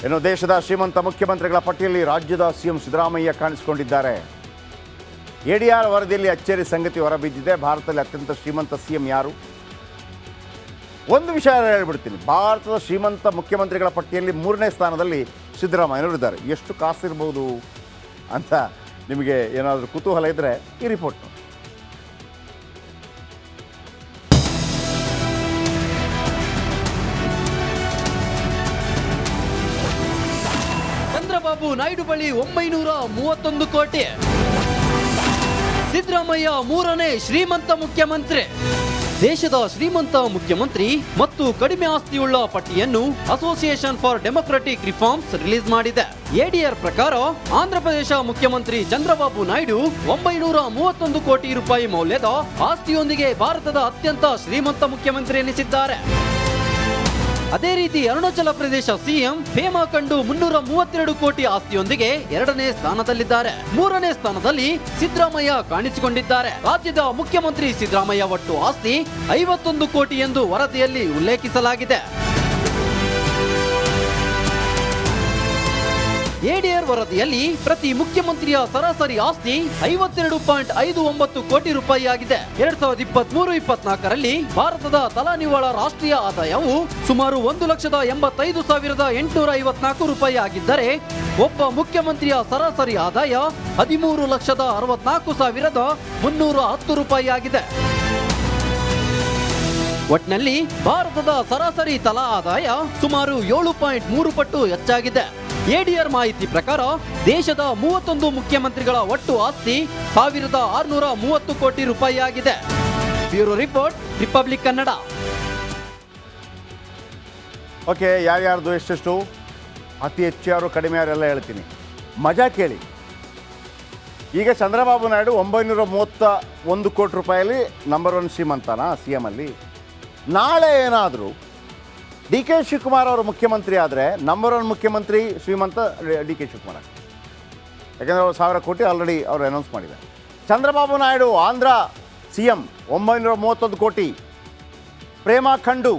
ಇನ್ನು ದೇಶದ ಶ್ರೀಮಂತ ಮುಖ್ಯಮಂತ್ರಿಗಳ ಪಟ್ಟಿಯಲ್ಲಿ ರಾಜ್ಯದ ಸಿಎಂ ಸಿದ್ದರಾಮಯ್ಯ ಕಾಣಿಸಿಕೊಂಡಿದ್ದಾರೆ. ಎಡಿಆರ್ ವರದಿಯಲ್ಲಿ ಅಚ್ಚರಿ ಸಂಗತಿ ಹೊರಬಿದ್ದಿದೆ. ಭಾರತದಲ್ಲಿ ಅತ್ಯಂತ ಶ್ರೀಮಂತ ಸಿಎಂ ಯಾರು? ಒಂದು ವಿಷಯ ಹೇಳ್ಬಿಡ್ತೀನಿ, ಭಾರತದ ಶ್ರೀಮಂತ ಮುಖ್ಯಮಂತ್ರಿಗಳ ಪಟ್ಟಿಯಲ್ಲಿ 3ನೇ ಸ್ಥಾನದಲ್ಲಿ ಸಿದ್ದರಾಮಯ್ಯನವರಿದ್ದಾರೆ. ಎಷ್ಟು ಕಾಸಿರ್ಬೋದು ಅಂತ ನಿಮಗೆ ಏನಾದರೂ ಕುತೂಹಲ ಇದ್ದರೆ ಈ ರಿಪೋರ್ಟ್ ನೋಡಿ. ಚಂದ್ರಬಾಬು ನಾಯ್ಡು ಬಳಿ 931 ಕೋಟಿ. ಸಿದ್ದರಾಮಯ್ಯ 3ನೇ ಶ್ರೀಮಂತ ಮುಖ್ಯಮಂತ್ರಿ. ದೇಶದ ಶ್ರೀಮಂತ ಮುಖ್ಯಮಂತ್ರಿ ಮತ್ತು ಕಡಿಮೆ ಆಸ್ತಿಯುಳ್ಳ ಪಟ್ಟಿಯನ್ನು association for democratic reforms release ಮಾಡಿದೆ. ಎಡಿಆರ್ ಪ್ರಕಾರ ಆಂಧ್ರಪ್ರದೇಶ ಮುಖ್ಯಮಂತ್ರಿ ಚಂದ್ರಬಾಬು ನಾಯ್ಡು 931 ಕೋಟಿ ರೂಪಾಯಿ ಮೌಲ್ಯದ ಆಸ್ತಿಯೊಂದಿಗೆ ಭಾರತದ ಅತ್ಯಂತ ಶ್ರೀಮಂತ ಮುಖ್ಯಮಂತ್ರಿ ಎನಿಸಿದ್ದಾರೆ. ಅದೇ ರೀತಿ ಅರುಣಾಚಲ ಪ್ರದೇಶ ಸಿಎಂ ಪೇಮಾ ಖಂಡು 332 ಕೋಟಿ ಆಸ್ತಿಯೊಂದಿಗೆ 2ನೇ ಸ್ಥಾನದಲ್ಲಿದ್ದಾರೆ. 3ನೇ ಸ್ಥಾನದಲ್ಲಿ ಸಿದ್ದರಾಮಯ್ಯ ಕಾಣಿಸಿಕೊಂಡಿದ್ದಾರೆ. ರಾಜ್ಯದ ಮುಖ್ಯಮಂತ್ರಿ ಸಿದ್ದರಾಮಯ್ಯ ಒಟ್ಟು ಆಸ್ತಿ 51 ಕೋಟಿ ಎಂದು ವರದಿಯಲ್ಲಿ ಉಲ್ಲೇಖಿಸಲಾಗಿದೆ. ಎಡಿಆರ್ ವರದಿಯಲ್ಲಿ ಪ್ರತಿ ಮುಖ್ಯಮಂತ್ರಿಯ ಸರಾಸರಿ ಆಸ್ತಿ 52.59 ಕೋಟಿ ರೂಪಾಯಿ ಆಗಿದೆ. 2023-24ರಲ್ಲಿ ಭಾರತದ ತಲಾ ನಿವ್ವಳ ರಾಷ್ಟ್ರೀಯ ಆದಾಯವು ಸುಮಾರು 1,85,854 ರೂಪಾಯಿ ಆಗಿದ್ದರೆ ಒಬ್ಬ ಮುಖ್ಯಮಂತ್ರಿಯ ಸರಾಸರಿ ಆದಾಯ 13,64,310 ರೂಪಾಯಿ ಆಗಿದೆ. ಒಟ್ನಲ್ಲಿ ಭಾರತದ ಸರಾಸರಿ ತಲಾ ಆದಾಯ ಸುಮಾರು 7.3 ಪಟ್ಟು ಹೆಚ್ಚಾಗಿದೆ. ಎಡಿಆರ್ ಮಾಹಿತಿ ಪ್ರಕಾರ ದೇಶದ 31 ಮುಖ್ಯಮಂತ್ರಿಗಳ ಒಟ್ಟು ಆಸ್ತಿ 1,630 ಕೋಟಿ ರೂಪಾಯಿ ಆಗಿದೆ. Bureau report, republic Kannada. Okay, ಯಾರ್ಯಾರ್ದು ಎಷ್ಟೆಷ್ಟು, ಅತಿ ಹೆಚ್ಚು ಯಾರು, ಕಡಿಮೆ ಯಾರೆಲ್ಲ ಹೇಳ್ತೀನಿ, ಮಜಾ ಕೇಳಿ. ಈಗ ಚಂದ್ರಬಾಬು ನಾಯ್ಡು 931 ಕೋಟಿ ರೂಪಾಯಲ್ಲಿ ನಂಬರ್ 1 ಶ್ರೀಮಂತನ ಸಿ ಎಂ ಅಲ್ಲಿ. ನಾಳೆ ಏನಾದರೂ ಡಿ ಕೆ ಶಿವಕುಮಾರ್ ಅವರು ಮುಖ್ಯಮಂತ್ರಿ ಆದರೆ ನಂಬರ್ 1 ಮುಖ್ಯಮಂತ್ರಿ ಶ್ರೀಮಂತ ಡಿ ಕೆ ಶಿವಕುಮಾರ್, ಯಾಕೆಂದರೆ ಅವರು 1,000 ಕೋಟಿ ಆಲ್ರೆಡಿ ಅವರು ಅನೌನ್ಸ್ ಮಾಡಿದ್ದಾರೆ. ಚಂದ್ರಬಾಬು ನಾಯ್ಡು ಆಂಧ್ರ ಸಿ ಎಂ 931 ಕೋಟಿ. ಪೇಮಾ ಖಂಡು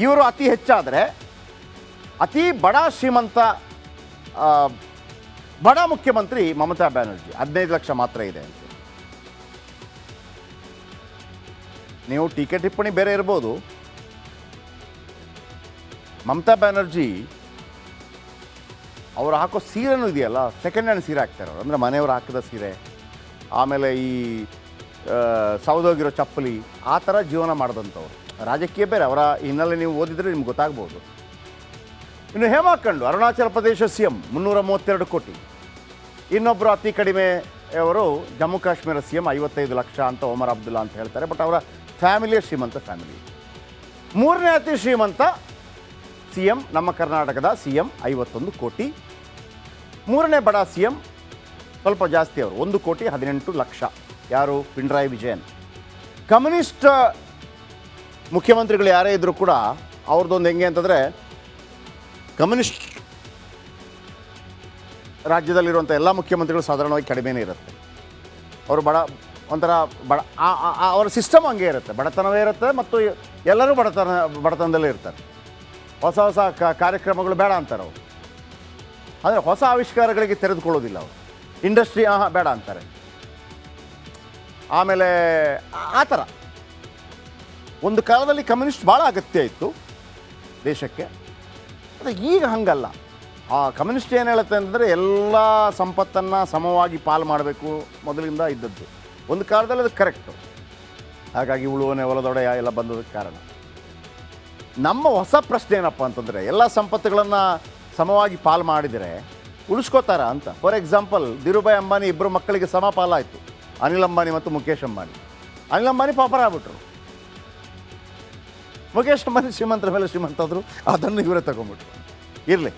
ಇವರು ಅತಿ ಹೆಚ್ಚಾದರೆ ಅತಿ ಬಡ ಶ್ರೀಮಂತ ಬಡ ಮುಖ್ಯಮಂತ್ರಿ ಮಮತಾ ಬ್ಯಾನರ್ಜಿ 15 ಲಕ್ಷ ಮಾತ್ರ ಇದೆ ಅಂತ. ನೀವು ಟೀಕೆ ಟಿಪ್ಪಣಿ ಬೇರೆ ಇರ್ಬೋದು. ಮಮತಾ ಬ್ಯಾನರ್ಜಿ ಅವರು ಹಾಕೋ ಸೀರೆನೂ ಇದೆಯಲ್ಲ, ಸೆಕೆಂಡ್ ಹ್ಯಾಂಡ್ ಸೀರೆ ಹಾಕ್ತಾರೆ ಅವರು, ಅಂದರೆ ಮನೆಯವರು ಹಾಕಿದ ಸೀರೆ, ಆಮೇಲೆ ಈ ಸೌದೋಗಿರೋ ಚಪ್ಪಲಿ, ಆ ಥರ ಜೀವನ ಮಾಡಿದಂಥವ್ರು. ರಾಜಕೀಯ ಬೇರೆ, ಅವರ ಹಿನ್ನೆಲೆ ನೀವು ಓದಿದರೆ ನಿಮ್ಗೆ ಗೊತ್ತಾಗ್ಬೋದು. ಇನ್ನು ಹೇಮಾ ಖಂಡು ಅರುಣಾಚಲ ಪ್ರದೇಶ ಸಿ ಎಂ 332 ಕೋಟಿ. ಇನ್ನೊಬ್ಬರು ಅತಿ ಕಡಿಮೆ ಅವರು ಜಮ್ಮು ಕಾಶ್ಮೀರ ಸಿ ಎಂ 55 ಲಕ್ಷ ಅಂತ ಒಮರ್ ಅಬ್ದುಲ್ಲಾ ಅಂತ ಹೇಳ್ತಾರೆ. ಬಟ್ ಅವರ ಫ್ಯಾಮಿಲಿಯ ಶ್ರೀಮಂತ ಫ್ಯಾಮಿಲಿ. 3ನೇ ಅತಿ ಶ್ರೀಮಂತ ಸಿ ಎಂ ನಮ್ಮ ಕರ್ನಾಟಕದ ಸಿ ಎಂ 51 ಕೋಟಿ. 3ನೇ ಬಡ ಸಿ ಎಂ ಸ್ವಲ್ಪ ಜಾಸ್ತಿ, ಅವರು 1,18 ಲಕ್ಷ. ಯಾರು? ಪಿಣರಾಯಿ ವಿಜಯನ್. ಕಮ್ಯುನಿಸ್ಟ್ ಮುಖ್ಯಮಂತ್ರಿಗಳು ಯಾರೇ ಇದ್ದರೂ ಕೂಡ ಅವ್ರದ್ದೊಂದು ಹೆಂಗೆ ಅಂತಂದರೆ, ಕಮ್ಯುನಿಸ್ಟ್ ರಾಜ್ಯದಲ್ಲಿರುವಂಥ ಎಲ್ಲ ಮುಖ್ಯಮಂತ್ರಿಗಳು ಸಾಧಾರಣವಾಗಿ ಕಡಿಮೆನೇ ಇರುತ್ತೆ. ಅವರು ಒಂಥರ ಅವರ ಸಿಸ್ಟಮ್ ಹಂಗೆ ಇರುತ್ತೆ, ಬಡತನವೇ ಇರುತ್ತೆ ಮತ್ತು ಎಲ್ಲರೂ ಬಡತನದಲ್ಲೇ ಇರ್ತಾರೆ. ಹೊಸ ಹೊಸ ಕಾರ್ಯಕ್ರಮಗಳು ಬೇಡ ಅಂತಾರೆ ಅವರು, ಅಂದರೆ ಹೊಸ ಆವಿಷ್ಕಾರಗಳಿಗೆ ತೆರೆದುಕೊಳ್ಳೋದಿಲ್ಲ ಅವರು. ಇಂಡಸ್ಟ್ರಿ ಬೇಡ ಅಂತಾರೆ. ಆಮೇಲೆ ಆ ಥರ ಒಂದು ಕಾಲದಲ್ಲಿ ಕಮ್ಯುನಿಸ್ಟ್ ಭಾಳ ಅಗತ್ಯ ಇತ್ತು ದೇಶಕ್ಕೆ. ಆದರೆ ಈಗ ಹಂಗಲ್ಲ. ಆ ಕಮ್ಯುನಿಸ್ಟ್ ಏನು ಹೇಳುತ್ತೆ ಅಂತಂದರೆ ಎಲ್ಲ ಸಂಪತ್ತನ್ನು ಸಮವಾಗಿ ಪಾಲು ಮಾಡಬೇಕು, ಮೊದಲಿಂದ ಇದ್ದದ್ದು. ಒಂದು ಕಾಲದಲ್ಲಿ ಅದು ಕರೆಕ್ಟು. ಹಾಗಾಗಿ ಉಳುವನೆ ಹೊಲದೊಡೆಯ ಎಲ್ಲ ಬಂದದಕ್ಕೆ ಕಾರಣ. ನಮ್ಮ ಹೊಸ ಪ್ರಶ್ನೆ ಏನಪ್ಪ ಅಂತಂದರೆ, ಎಲ್ಲ ಸಂಪತ್ತುಗಳನ್ನು ಸಮವಾಗಿ ಪಾಲು ಮಾಡಿದರೆ ಉಳಿಸ್ಕೋತಾರ ಅಂತ. ಫಾರ್ ಎಕ್ಸಾಂಪಲ್, ಧೀರುಭಾಯಿ ಅಂಬಾನಿ ಇಬ್ಬರು ಮಕ್ಕಳಿಗೆ ಸಮ ಪಾಲಾಯಿತು, ಅನಿಲ್ ಅಂಬಾನಿ ಮತ್ತು ಮುಖೇಶ್ ಅಂಬಾನಿ. ಅನಿಲ್ ಅಂಬಾನಿ ಪಾಪರ ಆಗ್ಬಿಟ್ರು, ಮುಖೇಶ್ ಅಂಬಾನಿ ಶ್ರೀಮಂತರ ಮೇಲೆ ಶ್ರೀಮಂತದ್ರು, ಅದನ್ನು ಇವರೇ ತಗೊಂಡ್ಬಿಟ್ರು. ಇರಲಿ.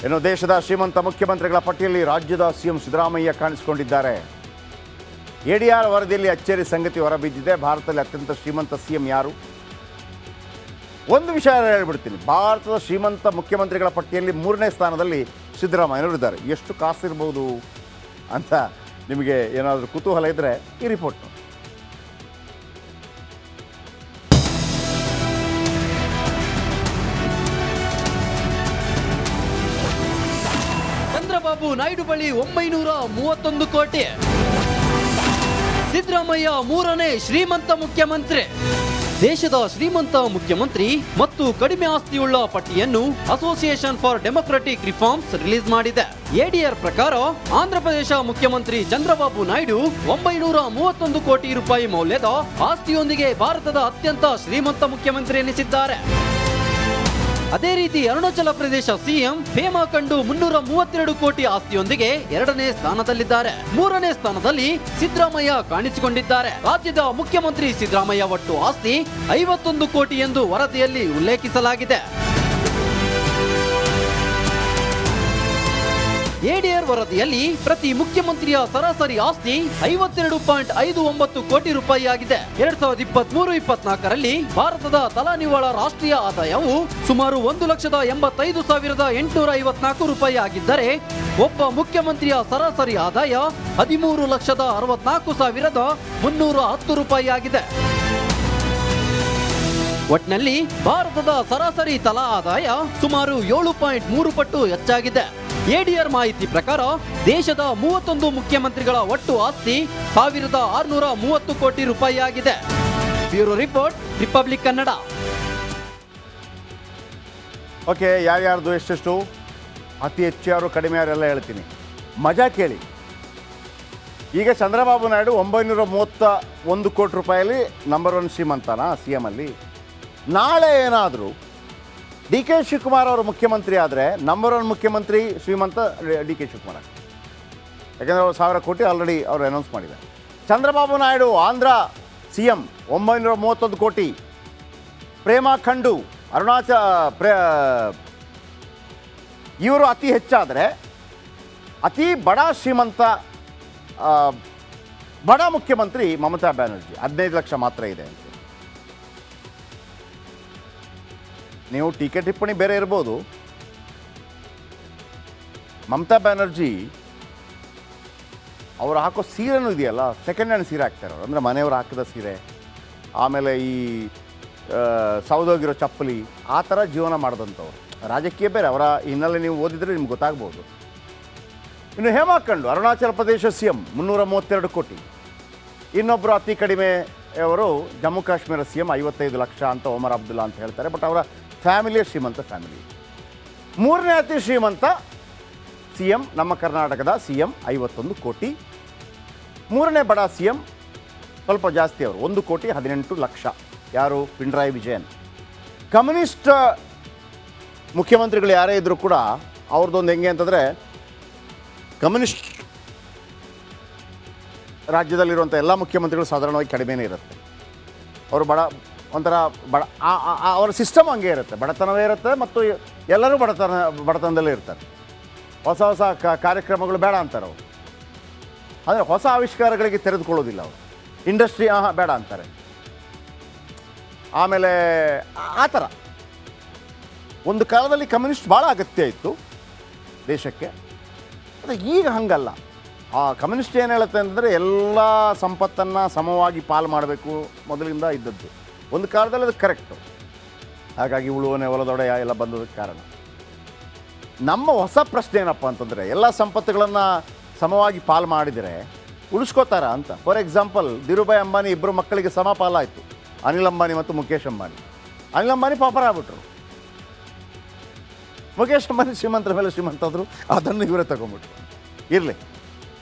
ಇನ್ನು ದೇಶದ ಶ್ರೀಮಂತ ಮುಖ್ಯಮಂತ್ರಿಗಳ ಪಟ್ಟಿಯಲ್ಲಿ ರಾಜ್ಯದ ಸಿಎಂ ಸಿದ್ದರಾಮಯ್ಯ ಕಾಣಿಸಿಕೊಂಡಿದ್ದಾರೆ. ಎಡಿಆರ್ ವರದಿಯಲ್ಲಿ ಅಚ್ಚರಿ ಸಂಗತಿ ಹೊರಬಿದ್ದಿದೆ. ಭಾರತದಲ್ಲಿ ಅತ್ಯಂತ ಶ್ರೀಮಂತ ಸಿಎಂ ಯಾರು? ಒಂದು ವಿಷಯ ಹೇಳ್ಬಿಡ್ತೀನಿ, ಭಾರತದ ಶ್ರೀಮಂತ ಮುಖ್ಯಮಂತ್ರಿಗಳ ಪಟ್ಟಿಯಲ್ಲಿ 3ನೇ ಸ್ಥಾನದಲ್ಲಿ ಸಿದ್ದರಾಮಯ್ಯನವರಿದ್ದಾರೆ. ಎಷ್ಟು ಕಾಸಿರ್ಬೋದು ಅಂತ ನಿಮಗೆ ಏನಾದರೂ ಕುತೂಹಲ ಇದ್ದರೆ ಈ ರಿಪೋರ್ಟ್ ನೋಡಿ. ಚಂದ್ರಬಾಬು ನಾಯ್ಡು ಬಳಿ 931 ಕೋಟಿ. ಸಿದ್ದರಾಮಯ್ಯ ಮೂರನೇ ಶ್ರೀಮಂತ ಮುಖ್ಯಮಂತ್ರಿ. ದೇಶದ ಶ್ರೀಮಂತ ಮುಖ್ಯಮಂತ್ರಿ ಮತ್ತು ಕಡಿಮೆ ಆಸ್ತಿಯುಳ್ಳ ಪಟ್ಟಿಯನ್ನು association for democratic reforms release ಮಾಡಿದೆ. ಎಡಿಆರ್ ಪ್ರಕಾರ ಆಂಧ್ರಪ್ರದೇಶ ಮುಖ್ಯಮಂತ್ರಿ ಚಂದ್ರಬಾಬು ನಾಯ್ಡು 931 ಕೋಟಿ ರೂಪಾಯಿ ಮೌಲ್ಯದ ಆಸ್ತಿಯೊಂದಿಗೆ ಭಾರತದ ಅತ್ಯಂತ ಶ್ರೀಮಂತ ಮುಖ್ಯಮಂತ್ರಿ ಎನಿಸಿದ್ದಾರೆ. ಅದೇ ರೀತಿ ಅರುಣಾಚಲ ಪ್ರದೇಶ ಸಿಎಂ ಪೇಮಾ ಖಂಡು 332 ಕೋಟಿ ಆಸ್ತಿಯೊಂದಿಗೆ 2ನೇ ಸ್ಥಾನದಲ್ಲಿದ್ದಾರೆ. 3ನೇ ಸ್ಥಾನದಲ್ಲಿ ಸಿದ್ದರಾಮಯ್ಯ ಕಾಣಿಸಿಕೊಂಡಿದ್ದಾರೆ. ರಾಜ್ಯದ ಮುಖ್ಯಮಂತ್ರಿ ಸಿದ್ದರಾಮಯ್ಯ ಒಟ್ಟು ಆಸ್ತಿ 51 ಕೋಟಿ ಎಂದು ವರದಿಯಲ್ಲಿ ಉಲ್ಲೇಖಿಸಲಾಗಿದೆ. ಎಡಿಆರ್ ವರದಿಯಲ್ಲಿ ಪ್ರತಿ ಮುಖ್ಯಮಂತ್ರಿಯ ಸರಾಸರಿ ಆಸ್ತಿ 52.59 ಕೋಟಿ ರೂಪಾಯಿ ಆಗಿದೆ. 2023-24ರಲ್ಲಿ ಭಾರತದ ತಲಾ ನಿವ್ವಳ ರಾಷ್ಟ್ರೀಯ ಆದಾಯವು ಸುಮಾರು 1,85,854 ರೂಪಾಯಿ ಆಗಿದ್ದರೆ ಒಬ್ಬ ಮುಖ್ಯಮಂತ್ರಿಯ ಸರಾಸರಿ ಆದಾಯ 13,64,310 ರೂಪಾಯಿ ಆಗಿದೆ. ಒಟ್ನಲ್ಲಿ ಭಾರತದ ಸರಾಸರಿ ತಲಾ ಆದಾಯ ಸುಮಾರು 7.3 ಪಟ್ಟು ಹೆಚ್ಚಾಗಿದೆ. ಎಡಿಆರ್ ಮಾಹಿತಿ ಪ್ರಕಾರ ದೇಶದ 31 ಮುಖ್ಯಮಂತ್ರಿಗಳ ಒಟ್ಟು ಆಸ್ತಿ 1,630 ಕೋಟಿ ರೂಪಾಯಿ ಆಗಿದೆ. Bureau report, republic Kannada. Okay, ಯಾರ್ಯಾರ್ದು ಎಷ್ಟೆಷ್ಟು, ಅತಿ ಹೆಚ್ಚು ಯಾರು ಕಡಿಮೆ ಯಾರೆಲ್ಲ ಹೇಳ್ತೀನಿ, ಮಜಾ ಕೇಳಿ. ಈಗ ಚಂದ್ರಬಾಬು ನಾಯ್ಡು 931 ಕೋಟಿ ರೂಪಾಯಲ್ಲಿ ನಂಬರ್ 1 ಶ್ರೀಮಂತನಾ CM ಅಲ್ಲಿ? ನಾಳೆ ಏನಾದರೂ DK ಶಿವಕುಮಾರ್ ಅವರು ಮುಖ್ಯಮಂತ್ರಿ ಆದರೆ ನಂಬರ್ 1 ಮುಖ್ಯಮಂತ್ರಿ ಶ್ರೀಮಂತ DK ಶಿವಕುಮಾರ್, ಯಾಕೆಂದರೆ ಅವರು 1,000 ಕೋಟಿ ಆಲ್ರೆಡಿ ಅವರು ಅನೌನ್ಸ್ ಮಾಡಿದ್ದಾರೆ. ಚಂದ್ರಬಾಬು ನಾಯ್ಡು ಆಂಧ್ರ CM 931 ಕೋಟಿ, ಪೇಮಾ ಖಂಡು ಇವರು ಅತಿ ಹೆಚ್ಚಾದರೆ ಅತಿ ಬಡ ಶ್ರೀಮಂತ ಬಡ ಮುಖ್ಯಮಂತ್ರಿ ಮಮತಾ ಬ್ಯಾನರ್ಜಿ 15 ಲಕ್ಷ ಮಾತ್ರ ಇದೆ ಅಂತ. ನೀವು ಟೀಕೆ ಟಿಪ್ಪಣಿ ಬೇರೆ ಇರ್ಬೋದು. ಮಮತಾ ಬ್ಯಾನರ್ಜಿ ಅವರು ಹಾಕೋ ಸೀರೆನೂ ಇದೆಯಲ್ಲ, ಸೆಕೆಂಡ್ ಹ್ಯಾಂಡ್ ಸೀರೆ ಹಾಕ್ತಾರೆ ಅವರು, ಅಂದರೆ ಮನೆಯವರು ಹಾಕಿದ ಸೀರೆ, ಆಮೇಲೆ ಈ ಸೌದೋಗಿರೋ ಚಪ್ಪಲಿ, ಆ ಥರ ಜೀವನ ಮಾಡಿದಂಥವ್ರು. ರಾಜಕೀಯ ಬೇರೆ, ಅವರ ಹಿನ್ನೆಲೆ ನೀವು ಓದಿದರೆ ನಿಮ್ಗೆ ಗೊತ್ತಾಗ್ಬೋದು. ಇನ್ನು ಹೇಮಾ ಖಂಡು ಅರುಣಾಚಲ ಪ್ರದೇಶ CM 332 ಕೋಟಿ. ಇನ್ನೊಬ್ಬರು ಅತಿ ಕಡಿಮೆ ಅವರು ಜಮ್ಮು ಕಾಶ್ಮೀರ CM 55 ಲಕ್ಷ ಅಂತ ಒಮರ್ ಅಬ್ದುಲ್ಲಾ ಅಂತ ಹೇಳ್ತಾರೆ. ಬಟ್ ಅವರ ಫ್ಯಾಮಿಲಿಯ ಶ್ರೀಮಂತ ಫ್ಯಾಮಿಲಿ. ಮೂರನೇ ಅತಿ ಶ್ರೀಮಂತ CM ನಮ್ಮ ಕರ್ನಾಟಕದ CM 51 ಕೋಟಿ. ಮೂರನೇ ಬಡ CM ಸ್ವಲ್ಪ ಜಾಸ್ತಿ, ಅವರು 1,18 ಲಕ್ಷ. ಯಾರು? ಪಿಣರಾಯಿ ವಿಜಯನ್. ಕಮ್ಯುನಿಸ್ಟ್ ಮುಖ್ಯಮಂತ್ರಿಗಳು ಯಾರೇ ಇದ್ದರೂ ಕೂಡ ಅವ್ರದ್ದೊಂದು ಹೆಂಗೆ ಅಂತಂದರೆ, ಕಮ್ಯುನಿಸ್ಟ್ ರಾಜ್ಯದಲ್ಲಿರುವಂಥ ಎಲ್ಲ ಮುಖ್ಯಮಂತ್ರಿಗಳು ಸಾಧಾರಣವಾಗಿ ಕಡಿಮೆನೇ ಇರುತ್ತೆ. ಅವರು ಒಂಥರ ಅವರ ಸಿಸ್ಟಮ್ ಹಂಗೆ ಇರುತ್ತೆ, ಬಡತನವೇ ಇರುತ್ತೆ ಮತ್ತು ಎಲ್ಲರೂ ಬಡತನದಲ್ಲೇ ಇರ್ತಾರೆ. ಹೊಸ ಕಾರ್ಯಕ್ರಮಗಳು ಬೇಡ ಅಂತಾರೆ ಅವರು, ಅಂದರೆ ಹೊಸ ಆವಿಷ್ಕಾರಗಳಿಗೆ ತೆರೆದುಕೊಳ್ಳೋದಿಲ್ಲ ಅವರು. ಇಂಡಸ್ಟ್ರಿ ಬೇಡ ಅಂತಾರೆ. ಆಮೇಲೆ ಆ ಥರ ಒಂದು ಕಾಲದಲ್ಲಿ ಕಮ್ಯುನಿಸ್ಟ್ ಭಾಳ ಅಗತ್ಯ ಇತ್ತು ದೇಶಕ್ಕೆ. ಆದರೆ ಈಗ ಹಂಗಲ್ಲ. ಆ ಕಮ್ಯುನಿಸ್ಟ್ ಏನು ಹೇಳುತ್ತೆ ಅಂತಂದರೆ ಎಲ್ಲ ಸಂಪತ್ತನ್ನು ಸಮವಾಗಿ ಪಾಲು ಮಾಡಬೇಕು, ಮೊದಲಿಂದ ಇದ್ದದ್ದು. ಒಂದು ಕಾಲದಲ್ಲಿ ಅದು ಕರೆಕ್ಟು. ಹಾಗಾಗಿ ಉಳುವನೆ ಹೊಲದೊಡೆಯ ಎಲ್ಲ ಬಂದದಕ್ಕೆ ಕಾರಣ. ನಮ್ಮ ಹೊಸ ಪ್ರಶ್ನೆ ಏನಪ್ಪ ಅಂತಂದರೆ, ಎಲ್ಲ ಸಂಪತ್ತುಗಳನ್ನು ಸಮವಾಗಿ ಪಾಲು ಮಾಡಿದರೆ ಉಳಿಸ್ಕೋತಾರ ಅಂತ. ಫಾರ್ ಎಕ್ಸಾಂಪಲ್, ಧೀರುಭಾಯಿ ಅಂಬಾನಿ ಇಬ್ಬರು ಮಕ್ಕಳಿಗೆ ಸಮ ಪಾಲಾಯಿತು, ಅನಿಲ್ ಅಂಬಾನಿ ಮತ್ತು ಮುಖೇಶ್ ಅಂಬಾನಿ. ಅನಿಲ್ ಅಂಬಾನಿ ಪಾಪರ ಆಗ್ಬಿಟ್ರು, ಮುಖೇಶ್ ಅಂಬಾನಿ ಶ್ರೀಮಂತರ ಮೇಲೆ ಶ್ರೀಮಂತದ್ರು, ಅದನ್ನು ಇವರೇ ತಗೊಂಡ್ಬಿಟ್ರು. ಇರಲಿ,